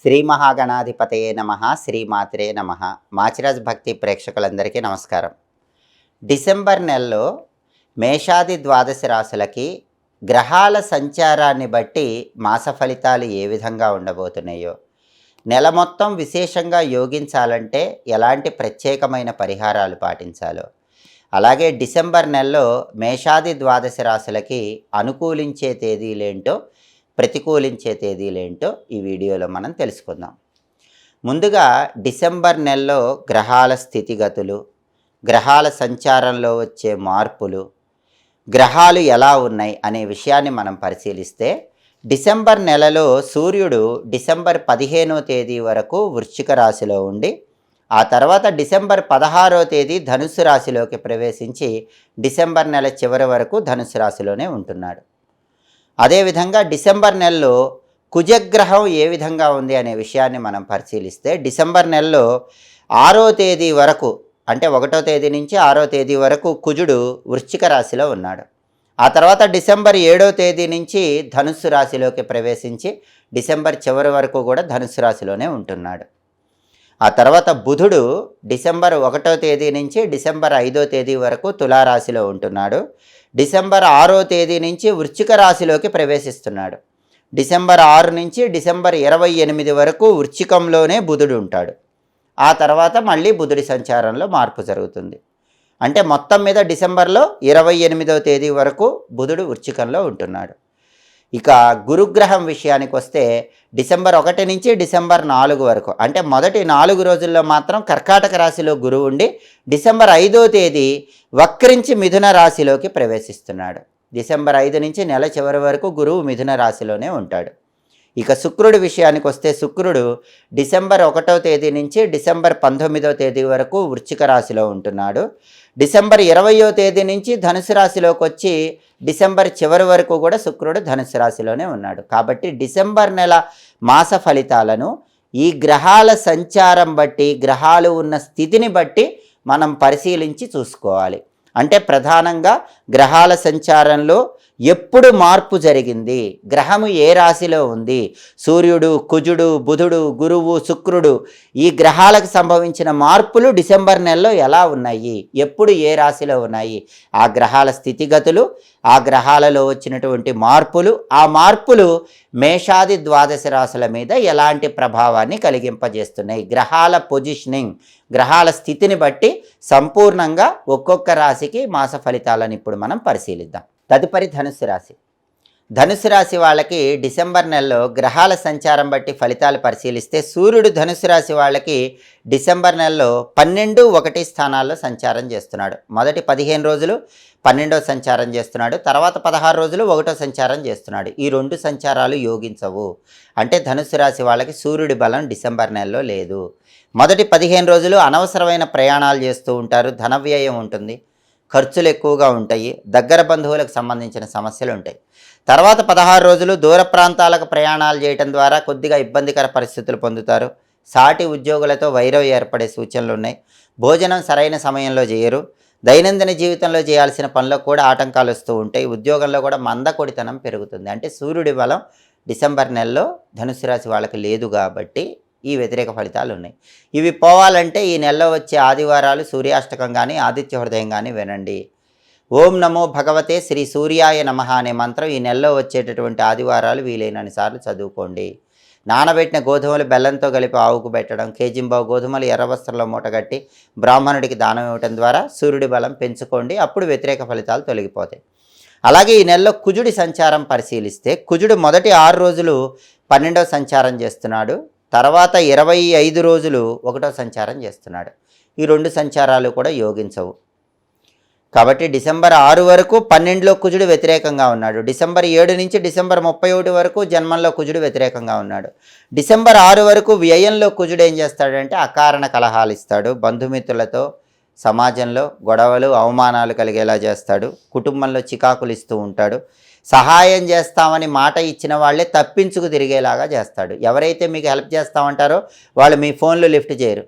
శ్రీ మహాగణాధిపతయే నమః, శ్రీమాత్రే నమః. మాచిరాజ్ భక్తి ప్రేక్షకులందరికీ నమస్కారం. డిసెంబర్ నెలలో మేషాది ద్వాదశ రాశులకి గ్రహాల సంచారాన్ని బట్టి మాస ఫలితాలు ఏ విధంగా ఉండబోతున్నాయో, నెల మొత్తం విశేషంగా యోగించాలంటే ఎలాంటి ప్రత్యేకమైన పరిహారాలు పాటించాలో, అలాగే డిసెంబర్ నెలలో మేషాది ద్వాదశ రాశులకి అనుకూలించే తేదీలేంటో, ప్రతికూలించే తేదీలేంటో ఈ వీడియోలో మనం తెలుసుకుందాం. ముందుగా డిసెంబర్ నెలలో గ్రహాల స్థితిగతులు, గ్రహాల సంచారంలో వచ్చే మార్పులు, గ్రహాలు ఎలా ఉన్నాయి అనే విషయాన్ని మనం పరిశీలిస్తే, డిసెంబర్ నెలలో సూర్యుడు డిసెంబర్ 15వ తేదీ వరకు వృశ్చిక రాశిలో ఉండి, ఆ తర్వాత డిసెంబర్ 16వ తేదీ ధనుస్సు రాశిలోకి ప్రవేశించి డిసెంబర్ నెల చివరి వరకు ధనుస్సు రాశిలోనే ఉంటున్నాడు. అదేవిధంగా డిసెంబర్ నెలలో కుజగ్రహం ఏ విధంగా ఉంది అనే విషయాన్ని మనం పరిశీలిస్తే, డిసెంబర్ నెలలో 6వ తేదీ వరకు, అంటే 1వ తేదీ నుంచి 6వ తేదీ వరకు కుజుడు వృశ్చిక రాశిలో ఉన్నాడు. ఆ తర్వాత డిసెంబర్ 7వ తేదీ నుంచి ధనుస్సు రాశిలోకి ప్రవేశించి డిసెంబర్ చివరి వరకు కూడా ధనుస్సు రాశిలోనే ఉంటున్నాడు. ఆ తర్వాత బుధుడు డిసెంబర్ 1వ తేదీ నుంచి డిసెంబర్ 5వ తేదీ వరకు తులారాశిలో ఉంటున్నాడు. డిసెంబర్ 6వ తేదీ నుంచి వృశ్చిక రాశిలోకి ప్రవేశిస్తున్నాడు. డిసెంబర్ 6 నుంచి డిసెంబర్ 28 వరకు వృశ్చికంలోనే బుధుడు ఉంటాడు. ఆ తర్వాత మళ్ళీ బుధుడి సంచారంలో మార్పు జరుగుతుంది. అంటే మొత్తం మీద డిసెంబర్లో 28వ తేదీ వరకు బుధుడు వృశ్చికంలో ఉంటున్నాడు. ఇక గురుగ్రహం విషయానికి వస్తే, డిసెంబర్ 1 నుంచి డిసెంబర్ 4 వరకు, అంటే మొదటి 4 రోజుల్లో మాత్రం కర్కాటక రాశిలో గురువు ఉండి డిసెంబర్ 5వ తేదీ వక్రించి మిథున రాశిలోకి ప్రవేశిస్తున్నాడు. డిసెంబర్ 5 నుంచి నెల చివరి వరకు గురువు మిథున రాశిలోనే ఉంటాడు. ఇక శుక్రుడి విషయానికి వస్తే, శుక్రుడు డిసెంబర్ 1వ తేదీ నుంచి డిసెంబర్ 19వ తేదీ వరకు వృశ్చిక రాశిలో ఉంటున్నాడు. డిసెంబర్ 20వ తేదీ నుంచి ధనుసు రాశిలోకి వచ్చి డిసెంబర్ చివరి వరకు కూడా శుక్రుడు ధనుసు రాశిలోనే ఉన్నాడు. కాబట్టి డిసెంబర్ నెల మాస ఫలితాలను ఈ గ్రహాల సంచారం బట్టి, గ్రహాలు ఉన్న స్థితిని బట్టి మనం పరిశీలించి చూసుకోవాలి. అంటే ప్రధానంగా గ్రహాల సంచారంలో ఎప్పుడు మార్పు జరిగింది, గ్రహము ఏ రాశిలో ఉంది, సూర్యుడు, కుజుడు, బుధుడు, గురువు, శుక్రుడు, ఈ గ్రహాలకు సంభవించిన మార్పులు డిసెంబర్ నెలలో ఎలా ఉన్నాయి, ఎప్పుడు ఏ రాశిలో ఉన్నాయి, ఆ గ్రహాల స్థితిగతులు, ఆ గ్రహాలలో వచ్చినటువంటి మార్పులు, ఆ మార్పులు మేషాది ద్వాదశ రాశుల మీద ఎలాంటి ప్రభావాన్ని కలిగింపజేస్తున్నాయి, గ్రహాల పొజిషనింగ్, గ్రహాల స్థితిని బట్టి సంపూర్ణంగా ఒక్కొక్క రాశికి మాస ఫలితాలను ఇప్పుడు మనం పరిశీలిద్దాం. తదుపరి ధనుస్సు రాశి. ధనుస్సు రాశి వాళ్ళకి డిసెంబర్ నెలలో గ్రహాల సంచారం బట్టి ఫలితాలు పరిశీలిస్తే, సూర్యుడు ధనుస్సు రాశి వాళ్ళకి డిసెంబర్ నెలలో 12, 1 స్థానాల్లో సంచారం చేస్తున్నాడు. మొదటి 15 రోజులు 12వ సంచారం చేస్తున్నాడు, తర్వాత 16 రోజులు 1వ సంచారం చేస్తున్నాడు. ఈ 2 సంచారాలు యోగించవు. అంటే ధనుస్సు రాశి వాళ్ళకి సూర్యుడి బలం డిసెంబర్ నెలలో లేదు. మొదటి 15 రోజులు అనవసరమైన ప్రయాణాలు చేస్తూ ఉంటారు, ధన వ్యయం ఉంటుంది, ఖర్చులు ఎక్కువగా ఉంటాయి, దగ్గర బంధువులకు సంబంధించిన సమస్యలు ఉంటాయి. తర్వాత 16 రోజులు దూర ప్రాంతాలకు ప్రయాణాలు చేయడం ద్వారా కొద్దిగా ఇబ్బందికర పరిస్థితులు పొందుతారు. సాటి ఉద్యోగులతో వైరం ఏర్పడే సూచనలు ఉన్నాయి. భోజనం సరైన సమయంలో చేయరు. దైనందిన జీవితంలో చేయాల్సిన పనులకు కూడా ఆటంకాలు వస్తూ ఉంటాయి. ఉద్యోగంలో కూడా మందకొడితనం పెరుగుతుంది. అంటే సూర్యుడి బలం డిసెంబర్ నెలలో ధనుసు రాశి వాళ్ళకి లేదు కాబట్టి ఈ వ్యతిరేక ఫలితాలు ఉన్నాయి. ఇవి పోవాలంటే ఈ నెలలో వచ్చే ఆదివారాలు సూర్యాష్టకం కానీ ఆదిత్య హృదయం కానీ వినండి. ఓం నమో భగవతే శ్రీ సూర్యాయ నమః అనే మంత్రం ఈ నెలలో వచ్చేటటువంటి ఆదివారాలు వీలైనన్ని సార్లు చదువుకోండి. నానబెట్టిన గోధుమలు బెల్లంతో కలిపి ఆవుకు పెట్టడం, కేజింబావు గోధుమలు ఎర్ర వస్త్రంలో మూటగట్టి బ్రాహ్మణుడికి దానం ఇవ్వడం ద్వారా సూర్యుడి బలం పెంచుకోండి. అప్పుడు వ్యతిరేక ఫలితాలు తొలగిపోతాయి. అలాగే ఈ నెలలో కుజుడి సంచారం పరిశీలిస్తే, కుజుడు మొదటి 6 రోజులు 12వ సంచారం చేస్తున్నాడు, తర్వాత 25 రోజులు 1వ సంచారం చేస్తున్నాడు. ఈ 2 సంచారాలు కూడా యోగించవు. కాబట్టి డిసెంబర్ 6 వరకు 12లో కుజుడు వ్యతిరేకంగా ఉన్నాడు. డిసెంబర్ 7 నుంచి డిసెంబర్ 31 వరకు జన్మంలో కుజుడు వ్యతిరేకంగా ఉన్నాడు. డిసెంబర్ 6 వరకు వ్యయంలో కుజుడు ఏం చేస్తాడంటే అకారణ కలహాలు ఇస్తాడు, బంధుమిత్రులతో సమాజంలో గొడవలు, అవమానాలు కలిగేలా చేస్తాడు, కుటుంబంలో చికాకులు ఇస్తూ ఉంటాడు, సహాయం చేస్తామని మాట ఇచ్చిన వాళ్ళే తప్పించుకు తిరిగేలాగా చేస్తాడు. ఎవరైతే మీకు హెల్ప్ చేస్తామంటారో వాళ్ళు మీ ఫోన్లు లిఫ్ట్ చేయరు,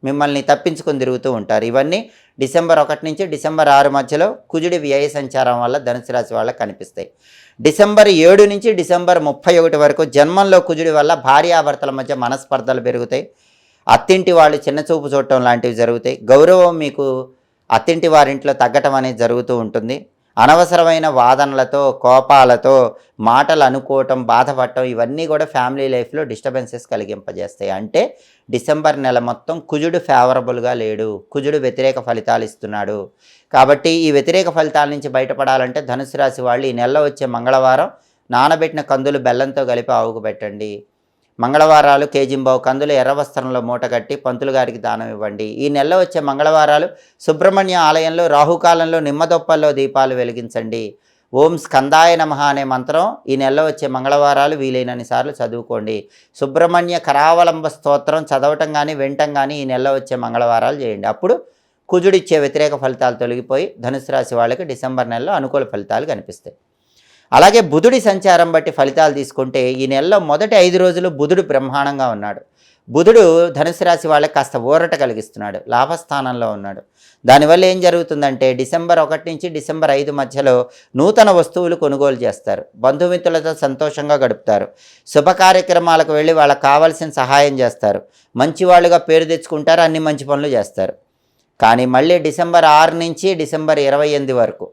మిమ్మల్ని తప్పించుకొని తిరుగుతూ ఉంటారు. ఇవన్నీ డిసెంబర్ 1 నుంచి డిసెంబర్ 6 మధ్యలో కుజుడి వ్యయ సంచారం వల్ల ధనుసు రాశి వాళ్ళకి కనిపిస్తాయి. డిసెంబర్ 7 నుంచి డిసెంబర్ 31 వరకు జన్మంలో కుజుడి వల్ల భార్యాభర్తల మధ్య మనస్పర్ధలు పెరుగుతాయి. అత్తింటి వాళ్ళు చిన్నచూపు చూడటం లాంటివి జరుగుతాయి. గౌరవం మీకు అత్తింటి వారింట్లో తగ్గటం అనేది జరుగుతూ ఉంటుంది. అనవసరమైన వాదనలతో, కోపాలతో, మాటలు అనుకోవటం, బాధపడటం ఇవన్నీ కూడా ఫ్యామిలీ లైఫ్లో డిస్టర్బెన్సెస్ కలిగింపజేస్తాయి. అంటే డిసెంబర్ నెల మొత్తం కుజుడు ఫేవరబుల్గా లేడు, కుజుడు వ్యతిరేక ఫలితాలు ఇస్తున్నాడు. కాబట్టి ఈ వ్యతిరేక ఫలితాల నుంచి బయటపడాలంటే ధనుసు రాశి వాళ్ళు ఈ నెలలో వచ్చే మంగళవారం నానబెట్టిన కందులు బెల్లంతో కలిపి ఆవుకు పెట్టండి. మంగళవారాలు కేజింబావు కందులు ఎర్ర వస్త్రంలో మూట కట్టి పంతులు గారికి దానం ఇవ్వండి. ఈ నెలలో వచ్చే మంగళవారాలు సుబ్రహ్మణ్య ఆలయంలో రాహుకాలంలో నిమ్మదొప్పల్లో దీపాలు వెలిగించండి. ఓం స్కందాయ నమః అనే మంత్రం ఈ నెలలో వచ్చే మంగళవారాలు వీలైనన్ని సార్లు చదువుకోండి. సుబ్రహ్మణ్య కరావలంబ స్తోత్రం చదవటం కానీ వినటం కానీ ఈ నెలలో వచ్చే మంగళవారాలు చేయండి. అప్పుడు కుజుడిచ్చే వ్యతిరేక ఫలితాలు తొలగిపోయి ధనుసు రాశి వాళ్ళకి డిసెంబర్ నెలలో అనుకూల ఫలితాలు కనిపిస్తాయి. అలాగే బుధుడి సంచారం బట్టి ఫలితాలు తీసుకుంటే ఈ నెలలో మొదటి 5 రోజులు బుధుడు బ్రహ్మాండంగా ఉన్నాడు. బుధుడు ధనుసు రాశి వాళ్ళకి కాస్త ఊరట కలిగిస్తున్నాడు, లాభస్థానంలో ఉన్నాడు. దానివల్ల ఏం జరుగుతుందంటే డిసెంబర్ 1 నుంచి డిసెంబర్ 5 మధ్యలో నూతన వస్తువులు కొనుగోలు చేస్తారు. బంధుమిత్రులతో సంతోషంగా గడుపుతారు. శుభ కార్యక్రమాలకు వెళ్ళి వాళ్ళకి కావాల్సిన సహాయం చేస్తారు. మంచివాళ్ళుగా పేరు తెచ్చుకుంటారు, అన్ని మంచి పనులు చేస్తారు. కానీ మళ్ళీ డిసెంబర్ 6 నుంచి డిసెంబర్ 28 వరకు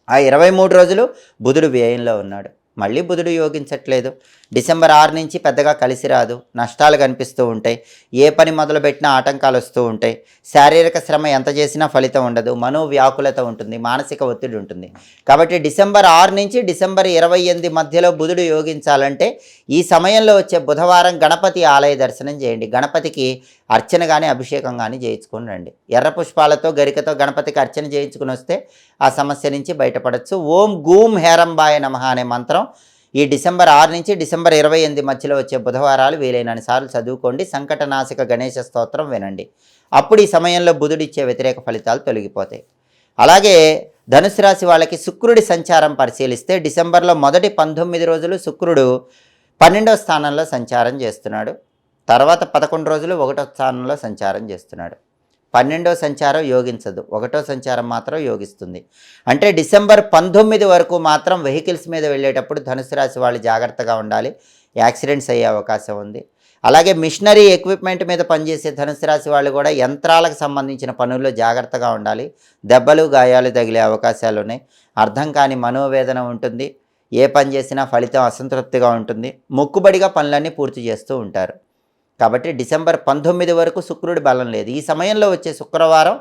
ఆ 23 రోజులు బుధుడు వ్యయంలో ఉన్నాడు. మళ్ళీ బుధుడు యోగించట్లేదు. డిసెంబర్ 6 నుంచి పెద్దగా కలిసి రాదు, నష్టాలు కనిపిస్తూ ఉంటాయి. ఏ పని మొదలుపెట్టినా ఆటంకాలు వస్తూ ఉంటాయి. శారీరక శ్రమ ఎంత చేసినా ఫలితం ఉండదు. మనోవ్యాకులత ఉంటుంది, మానసిక ఒత్తిడి ఉంటుంది. కాబట్టి డిసెంబర్ 6 నుంచి డిసెంబర్ 28 మధ్యలో బుధుడు యోగించాలంటే ఈ సమయంలో వచ్చే బుధవారం గణపతి ఆలయ దర్శనం చేయండి. గణపతికి అర్చన కానీ అభిషేకం కానీ చేయించుకుని రండి. ఎర్ర పుష్పాలతో గరికతో గణపతికి అర్చన చేయించుకుని వస్తే ఆ సమస్య నుంచి బయటపడవచ్చు. ఓం గూం హేరంబాయ నమః అనే మంత్రం ఈ డిసెంబర్ 6 నుంచి డిసెంబర్ 28 మధ్యలో వచ్చే బుధవారాలు వీలైనన్ని సార్లు చదువుకోండి. సంకటనాశక గణేశ స్తోత్రం వినండి. అప్పుడు ఈ సమయంలో బుధుడిచ్చే వ్యతిరేక ఫలితాలు తొలగిపోతాయి. అలాగే ధనుసు రాశి వాళ్ళకి శుక్రుడి సంచారం పరిశీలిస్తే డిసెంబర్లో మొదటి 19 రోజులు శుక్రుడు 12వ స్థానంలో సంచారం చేస్తున్నాడు. తర్వాత 11 రోజులు 1వ స్థానంలో సంచారం చేస్తున్నాడు. 12వ సంచారం యోగించదు, 1వ సంచారం మాత్రం యోగిస్తుంది. అంటే డిసెంబర్ 19 వరకు మాత్రం వెహికల్స్ మీద వెళ్ళేటప్పుడు ధనుసు రాశి వాళ్ళు జాగ్రత్తగా ఉండాలి. యాక్సిడెంట్స్ అయ్యే అవకాశం ఉంది. అలాగే మిషనరీ ఎక్విప్మెంట్ మీద పనిచేసే ధనుసు రాశి వాళ్ళు కూడా యంత్రాలకు సంబంధించిన పనుల్లో జాగ్రత్తగా ఉండాలి. దెబ్బలు గాయాలు తగిలే అవకాశాలు ఉన్నాయి. అర్థం కాని మనోవేదన ఉంటుంది. ఏ పని చేసినా ఫలితం అసంతృప్తిగా ఉంటుంది. మొక్కుబడిగా పనులన్నీ పూర్తి చేస్తూ ఉంటారు. కాబట్టి డిసెంబర్ 19 వరకు శుక్రుడి బలం లేదు. ఈ సమయంలో వచ్చే శుక్రవారం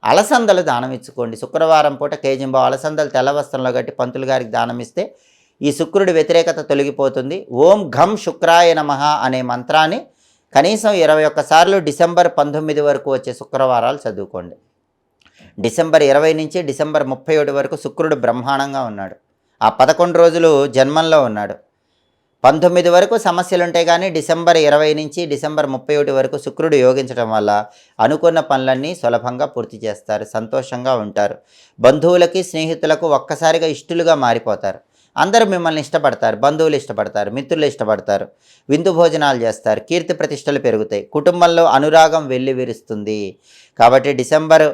అలసందలు దానం ఇచ్చుకోండి. శుక్రవారం పూట కేజింబావు అలసందలు తెల్ల వస్త్రంలో కట్టి పంతులు గారికి దానం ఇస్తే ఈ శుక్రుడి వ్యతిరేకత తొలగిపోతుంది. ఓం ఘం శుక్రాయ నమః అనే మంత్రాన్ని కనీసం 21 సార్లు డిసెంబర్ 19 వరకు వచ్చే శుక్రవారాలు చదువుకోండి. డిసెంబర్ 20 నుంచి డిసెంబర్ 31 వరకు శుక్రుడు బ్రహ్మాండంగా ఉన్నాడు. ఆ 11 రోజులు జన్మంలో ఉన్నాడు. 19 వరకు సమస్యలు ఉంటాయి. కానీ డిసెంబర్ 20 నుంచి డిసెంబర్ 31 వరకు శుక్రుడు యోగించడం వల్ల అనుకున్న పనులన్నీ సులభంగా పూర్తి చేస్తారు, సంతోషంగా ఉంటారు. బంధువులకి స్నేహితులకు ఒక్కసారిగా ఇష్టలుగా మారిపోతారు. అందరూ మిమ్మల్ని ఇష్టపడతారు, బంధువులు ఇష్టపడతారు, మిత్రులు ఇష్టపడతారు, విందు భోజనాలు చేస్తారు, కీర్తి ప్రతిష్టలు పెరుగుతాయి, కుటుంబంలో అనురాగం వెల్లివిరుస్తుంది. కాబట్టి డిసెంబర్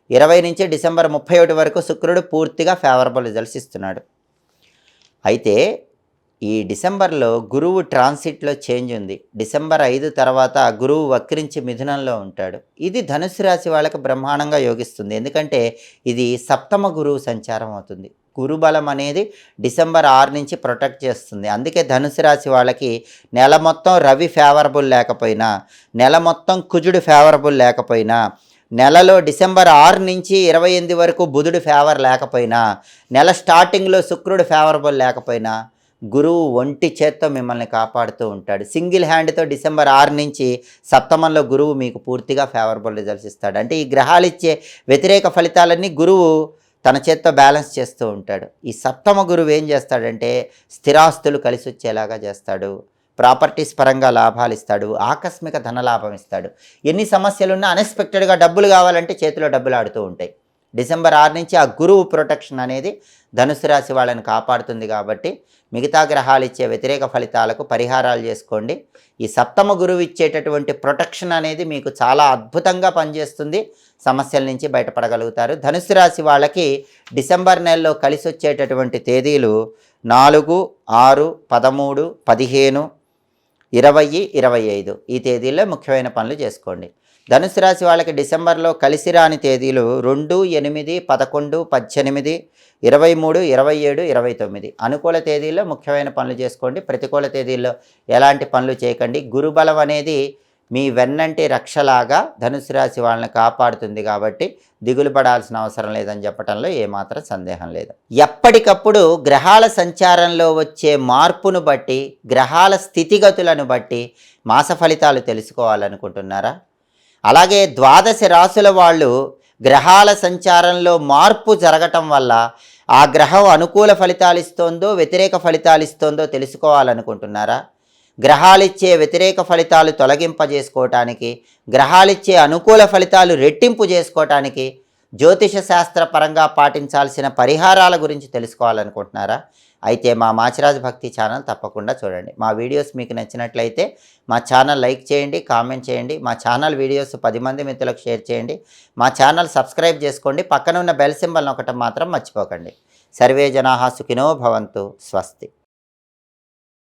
20 నుంచి డిసెంబర్ 31 వరకు శుక్రుడు పూర్తిగా ఫేవరబుల్ రిజల్ట్స్ ఇస్తున్నాడు. అయితే ఈ డిసెంబర్లో గురువు ట్రాన్సిట్లో చేంజ్ ఉంది. డిసెంబర్ 5 తర్వాత గురువు వక్రించి మిథునంలో ఉంటాడు. ఇది ధనుసు రాశి వాళ్ళకి బ్రహ్మాండంగా యోగిస్తుంది. ఎందుకంటే ఇది సప్తమ గురువు సంచారం అవుతుంది. గురుబలం అనేది డిసెంబర్ 6 నుంచి ప్రొటెక్ట్ చేస్తుంది. అందుకే ధనుసు రాశి వాళ్ళకి నెల మొత్తం రవి ఫేవరబుల్ లేకపోయినా, నెల మొత్తం కుజుడు ఫేవరబుల్ లేకపోయినా, నెలలో డిసెంబర్ 6 నుంచి 28 వరకు బుధుడు ఫేవర్ లేకపోయినా, నెల స్టార్టింగ్లో శుక్రుడు ఫేవరబుల్ లేకపోయినా గురువు ఒంటి చేత్తో మిమ్మల్ని కాపాడుతూ ఉంటాడు. సింగిల్ హ్యాండ్తో డిసెంబర్ 6 నుంచి సప్తమంలో గురువు మీకు పూర్తిగా ఫేవరబుల్ రిజల్ట్స్ ఇస్తాడు. అంటే ఈ గ్రహాలు ఇచ్చే వ్యతిరేక ఫలితాలన్నీ గురువు తన చేత్తో బ్యాలెన్స్ చేస్తూ ఉంటాడు. ఈ సప్తమ గురువు ఏం చేస్తాడంటే స్థిరాస్తులు కలిసి వచ్చేలాగా చేస్తాడు, ప్రాపర్టీస్ పరంగా లాభాలు ఇస్తాడు, ఆకస్మిక ధనలాభం ఇస్తాడు. ఎన్ని సమస్యలున్నా అన్ఎక్స్పెక్టెడ్గా డబ్బులు కావాలంటే చేతిలో డబ్బులు ఆడుతూ ఉంటాయి. డిసెంబర్ 6 నుంచి ఆ గురువు ప్రొటెక్షన్ అనేది ధనుసు రాశి వాళ్ళని కాపాడుతుంది. కాబట్టి మిగతా గ్రహాలు ఇచ్చే వ్యతిరేక ఫలితాలకు పరిహారాలు చేసుకోండి. ఈ సప్తమ గురువు ఇచ్చేటటువంటి ప్రొటెక్షన్ అనేది మీకు చాలా అద్భుతంగా పనిచేస్తుంది. సమస్యల నుంచి బయటపడగలుగుతారు. ధనుసు రాశి వాళ్ళకి డిసెంబర్ నెలలో కలిసి వచ్చేటటువంటి తేదీలు 4, 6, 13, 15, 20, 25 ఈ తేదీల్లో ముఖ్యమైన పనులు చేసుకోండి. ధనుసు రాశి వాళ్ళకి డిసెంబర్లో కలిసి రాని తేదీలు 2, 8, 11, 18, 23, 27, 29 అనుకూల తేదీల్లో ముఖ్యమైన పనులు చేసుకోండి. ప్రతికూల తేదీల్లో ఎలాంటి పనులు చేయకండి. గురుబలం అనేది మీ వెన్నంటి రక్షలాగా ధనుసు రాశి వాళ్ళని కాపాడుతుంది. కాబట్టి దిగులు పడాల్సిన అవసరం లేదని చెప్పడంలో ఏమాత్రం సందేహం లేదు. ఎప్పటికప్పుడు గ్రహాల సంచారంలో వచ్చే మార్పును బట్టి, గ్రహాల స్థితిగతులను బట్టి మాస ఫలితాలు తెలుసుకోవాలనుకుంటున్నారా? అలాగే ద్వాదశ రాశుల వాళ్ళు గ్రహాల సంచారంలో మార్పు జరగటం వల్ల ఆ గ్రహం అనుకూల ఫలితాలు ఇస్తోందో వ్యతిరేక ఫలితాలు ఇస్తోందో తెలుసుకోవాలనుకుంటున్నారా? గ్రహాలిచ్చే వ్యతిరేక ఫలితాలు తొలగింపజేసుకోవటానికి, గ్రహాలిచ్చే అనుకూల ఫలితాలు రెట్టింపు చేసుకోవటానికి జ్యోతిష శాస్త్ర పరంగా పాటించాల్సిన పరిహారాల గురించి తెలుసుకోవాలనుకుంటున్నారా? అయితే మా మాచిరాజ్ భక్తి ఛానల్ తప్పకుండా చూడండి. మా వీడియోస్ మీకు నచ్చినట్లయితే మా ఛానల్ లైక్ చేయండి, కామెంట్ చేయండి. మా ఛానల్ వీడియోస్ 10 మంది మిత్రులకు షేర్ చేయండి. మా ఛానల్ సబ్స్క్రైబ్ చేసుకోండి. పక్కన ఉన్న బెల్ సింబల్ నొక్కటం మాత్రం మర్చిపోకండి. సర్వే జనాః సుఖినో భవంతు. స్వస్తి.